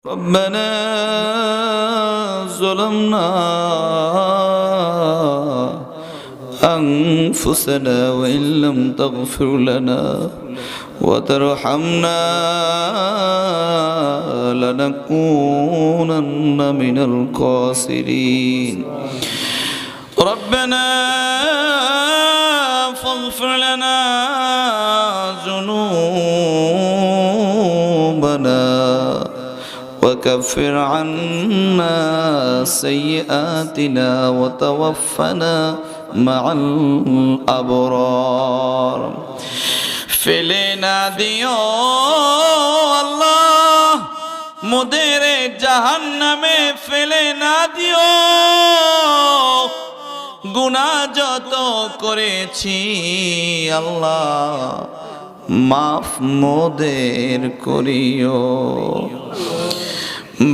ربنا ظلمنا أنفسنا وإن لم تغفر لنا وترحمنا لنكونن من الخاسرين ربنا فاغفر لنا ذنوبنا وكفر عنا سيئاتنا وتوفنا مع الأبرار فيلنا दियो अल्लाह मुदेरे जहन्नम में फेले ना दियो गुनाह যত করেছি আল্লাহ মাফ মোদের করিও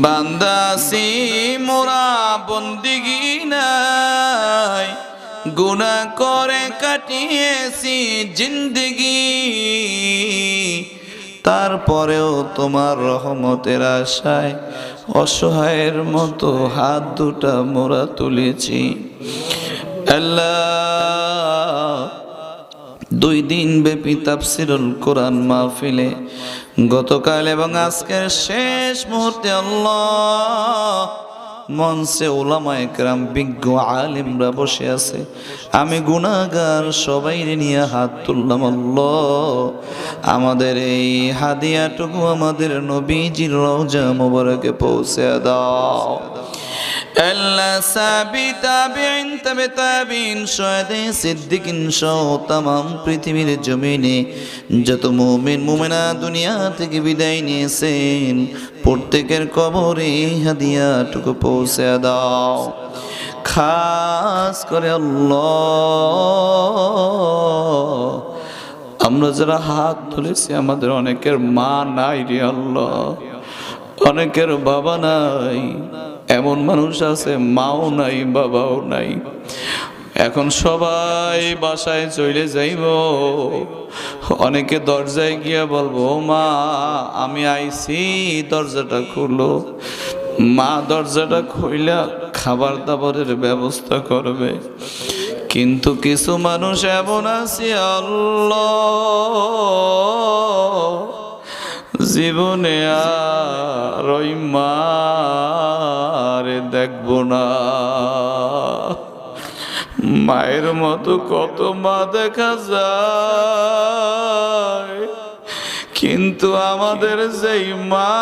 বান্দাসি মোরা বন্দিগি নাই গুনাহ করে কাটিয়েছি জিন্দগি তারপরেও তোমার রহমতের আশায় অসহায়ের মতো হাত দুটা মোরা তুলেছি আল্লাহ 2 দিন ব্যাপী তাফসীরুল কোরআন মাহফিলে গতকাল এবং আজকের শেষ মুহূর্তে আল্লাহ মঞ্চে উলামায়ে কেরাম বিজ্ঞ আলেমরা বসে আছে আমি গুনাহগার সবাইরে নিয়ে হাত তুললাম আল্লাহ আমাদের এই হাদিয়াটুকু আমাদের নবীজির রওজা মোবারকে পৌঁছে দাও আল্লাহ সাহাবী তাবিঈন তাবে তাবিঈন শহীদে সিদ্দিকিন সহ तमाम পৃথিবীর জমিনে যত মুমিন মুমিনা দুনিয়া থেকে বিদায় নিয়েছেন প্রত্যেকের কবরে হাদিয়াটুকু পৌঁছে দাও খাস করে আল্লাহ আমরা যারা হাত তুলেছি আমাদের অনেকের মা নাই রে আল্লাহ অনেকের বাবা নাই এমন মানুষ আছে মাও নাই বাবাও নাই এখন সবাই বাসায় চলে যাইব অনেকে দরজায় গিয়া বলবো মা আমি আইছি দরজাটা খুলো মা দরজাটা খুইলা খাবার দাবারের ব্যবস্থা করবে কিন্তু কিছু মানুষ এমন আছে আল্লাহ জীবনে আর ওই মারে দেখবো না মায়ের মতো কত মা দেখা যায় কিন্তু আমাদের যেই মা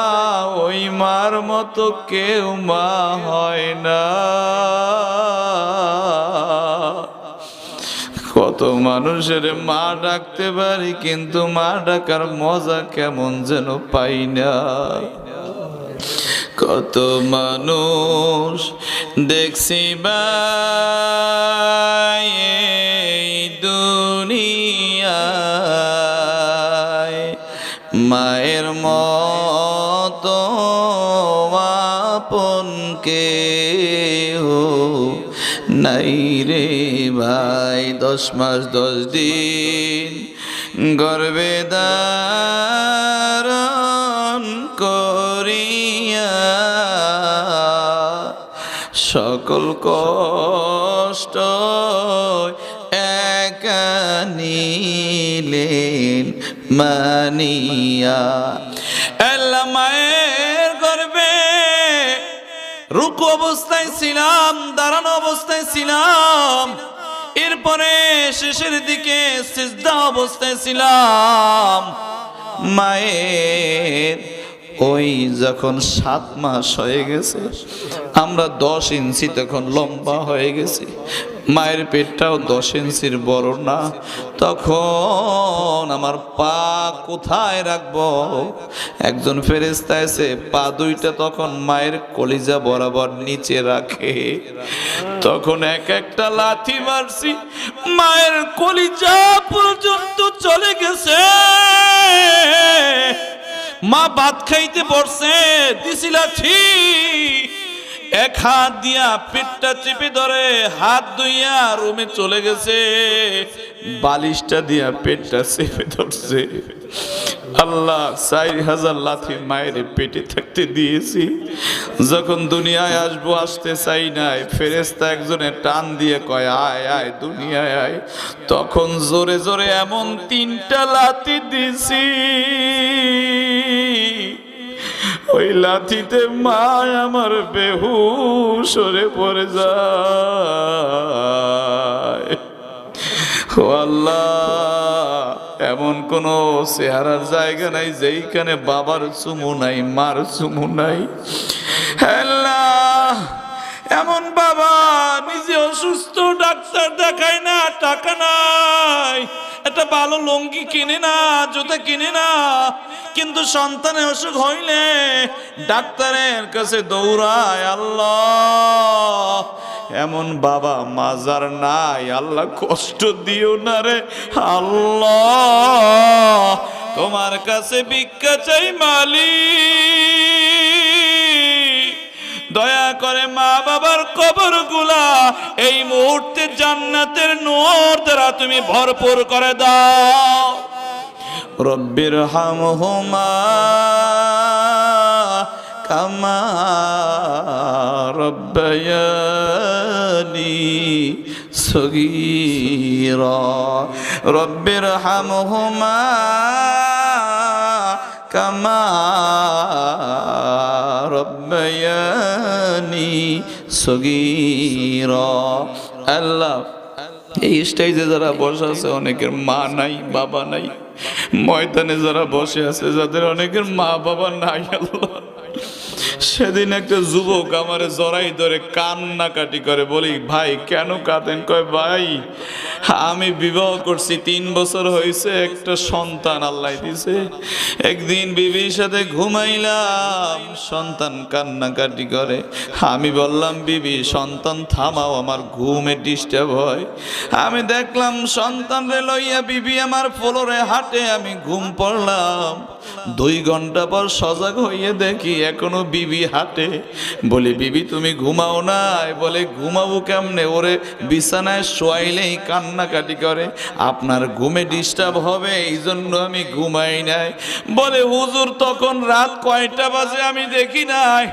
ওই মার মতো কেউ মা হয় না কত মানুষের মা ডাকতে পারি কিন্তু মা ডাকার মজা কেমন যেন পাই না কত মানুষ দেখছি ভাই এই দুনিয়ায় মায়ের মতো আপন কেউ নাই রে ভাই 10 মাস 10 দিন গর্ভে ধারণ করিয়া সকল কষ্ট একা নিলেন মানিয়া আল্লাহ মায়ের গর্ভে রুকু অবস্থায় ছিলাম দাঁড়ানো অবস্থায় ছিলাম এরপরে শেষের দিকে সিজদা অবস্থায় ছিলাম মায়ের ওই যখন 7 মাস হয়ে গেছে আমরা 10 ইঞ্চি তখন লম্বা হয়ে গেছি মায়ের পেটটাও 10 ইঞ্চির বড় না তখন আমার পা কোথায় রাখবো একজন ফেরেশতা এসে পা দুইটা তখন মায়ের কলিজা বরাবর নিচে রাখে তখন এক একটা লাথি মারছি মায়ের কলিজা পর্যন্ত চলে গেছে মা ভাত খাইতে বসছে দিছি লাথি এক হাত দিয়া পেটটা চেপে ধরে হাত ধুইয়া রুমে চলে গেছে বালিশটা দিয়া পেটটা চেপে ধরছে আল্লাহ 4000 লাথি মায়ের পেটে থাকতে দিয়েছি, যখন দুনিয়ায় আসবো আসতে চাই নাই, ফেরেশতা একজনে টান দিয়ে কয় আয় আয় দুনিয়ায় আয়, তখন জোরে জোরে এমন 3টা লাথি দিছি, ওই লাথিতে মা আমার বেহুশ হয়ে পড়ে যায়। ও আল্লাহ, এমন কোন চেহারার জায়গা নাই যেইখানে বাবার চুমু নাই, মার চুমু নাই। আল্লাহ, এমন বাবা নিজে অসুস্থ, ডাক্তার দেখায় না, টাকা নাই, একটা ভালো লুঙ্গি কিনে না, জুতা কিনে না, কিন্তু সন্তানের অসুখ হইলে ডাক্তারের কাছে দৌড়ায়। আল্লাহ, এমন বাবা মাজার নাই, আল্লাহ কষ্ট দিও না রে আল্লাহ, তোমার কাছে ভিক্ষা চাই মালিক, দয়া করে মা বাবার কবর গুলা এই মুহূর্তে জান্নাতের নূর দ্বারা তুমি ভরপুর করে দাও। রব্বির হামহুমা কামা রব্বায়ানি সগীরা, রব্বির হামহুমা কামা রব্বায়ানি সগীরা। আল্লাহ, এই স্টেজে যারা বসে আছে অনেকের মা নাই, বাবা নাই, ময়দানে যারা বসে আছে যাদের অনেকের মা বাবা নাই, আল্লাহ, সেদিন একটা যুবক আমারে জড়াই ধরে কান্নাকাটি করে, বলি ভাই কেন কাঁদেন? কয় ভাই আমি বিবাহ করছি, 3 বছর হয়েছে, একটা সন্তান আল্লাহ দিছে, একদিন বিবির সাথে ঘুমাইলাম, সন্তান কান্নাকাটি করে, আমি বললাম বিবি সন্তান থামাও, আমার ঘুমে ডিস্টার্ব হয়। আমি দেখলাম সন্তানরে লইয়া বিবি আমার ফ্লোরে হাঁটে, আমি ঘুম পড়লাম। 2 ঘন্টা পর সজাগ হইয়ে দেখি এখনো বিবি হাঁটে। বলি বিবি তুমি ঘুমাও নাই? বলে ঘুমাবো কেমনে, ওরে বিছানায় শোয়াইলেই কান্নাকাটি করে, আপনার ঘুমে ডিস্টার্ব হবে এই জন্য আমি ঘুমাই নাই। বলে হুজুর তখন রাত কয়টা বাজে আমি দেখি নাই,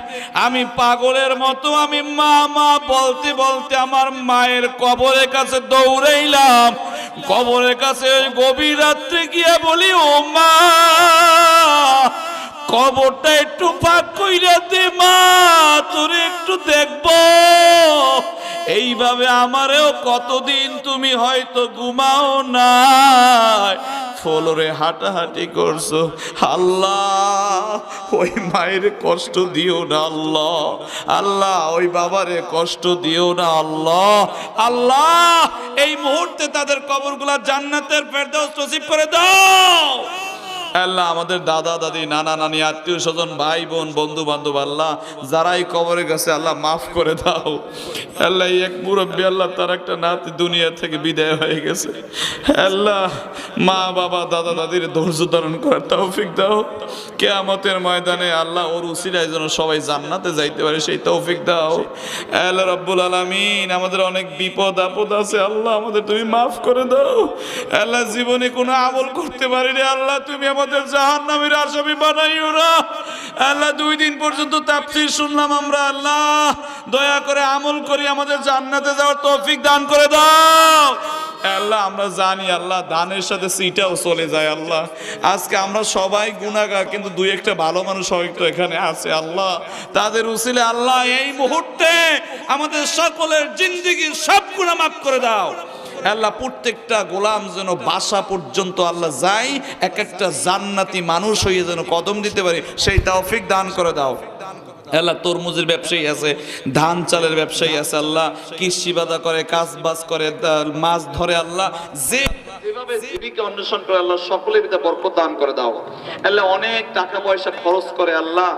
আমি পাগলের মতো আমি মা মা বলতে বলতে আমার মায়ের কবরের কাছে দৌড়াইলাম। কবরের কাছে ওই গভীর রাত্রে গিয়া বলি ও মা, কবরটা একটু ফাঁক কইরা দে মা, তোরে একটু দেখবো। এইভাবে আমারেও কতদিন তুমি হয়তো ঘুমাও নাই, ফ্লোরে হাঁটাহাঁটি করছো। আল্লাহ, ওই মায়ের কষ্ট দিও না আল্লাহ, আল্লাহ ওই বাবারে কষ্ট দিও না আল্লাহ, আল্লাহ এই মুহূর্তে তাদের কবরগুলা জান্নাতের ফেরদৌস নসিব করে দাও। আল্লাহ আমাদের দাদা দাদি, নানা নানি, আত্মীয় স্বজন, ভাই বোন, বন্ধু বান্ধব, আল্লাহ যারাই কবরে গেছে আল্লাহ মাফ করে দাও। আল্লাহ এক মুরব্বী, আল্লাহ তার একটা নাতি দুনিয়া থেকে বিদায় হয়ে গেছে, আল্লাহ মা বাবা দাদা দাদির ধৈর্য ধারণ করার তৌফিক দাও। কিয়ামতের ময়দানে আল্লাহ ওর উসিলায় যেন সবাই জান্নাতে যাইতে পারে সেই তৌফিক দাও। আল্লাহ রাব্বুল আলামিন, আমাদের অনেক বিপদ আপদ আছে, আল্লাহ আমাদের তুমি মাফ করে দাও। আল্লাহ জীবনে কোনো আমল করতে পারিনি, আল্লাহ তুমি আমাদের জাহান্নামের আসামি বানাইও না। আল্লাহ 2 দিন পর্যন্ত তাফসীর শুনলাম আমরা, আল্লাহ দয়া করে আমল করি, আমাদের জান্নাতে যাওয়ার তৌফিক দান করে দাও। আল্লাহ আমরা জানি আল্লাহ দানের সাথে সিটাও চলে যায়, আল্লাহ আজকে আমরা সবাই গুনাহগার, কিন্তু 2-1টা ভালো মানুষ হয়তো এখানে আছে, আল্লাহ তাদের উসিলে আল্লাহ এই মুহূর্তে আমাদের সকলের জিন্দেগির সব গুনাহ মাফ করে দাও। আল্লাহ প্রত্যেকটা গোলাম যেন বাসা পর্যন্ত আল্লাহ যাই, এক একটা জান্নাতি মানুষ হয়ে যেন কদম দিতে পারে সেই তৌফিক দান করে দাও। আল্লাহ তরমুজের ব্যবসায়ী আছে, ধান চালের ব্যবসায়ী আছে, আল্লাহ কৃষি বাদা করে, কাজ বাজ করে, মাছ ধরে, আল্লাহ যেভাবে জীবিকা অন্বেষণ করে আল্লাহ সকলের ভিতরে বরকত দান করে দাও। আল্লাহ অনেক টাকা পয়সা খরচ করে, আল্লাহ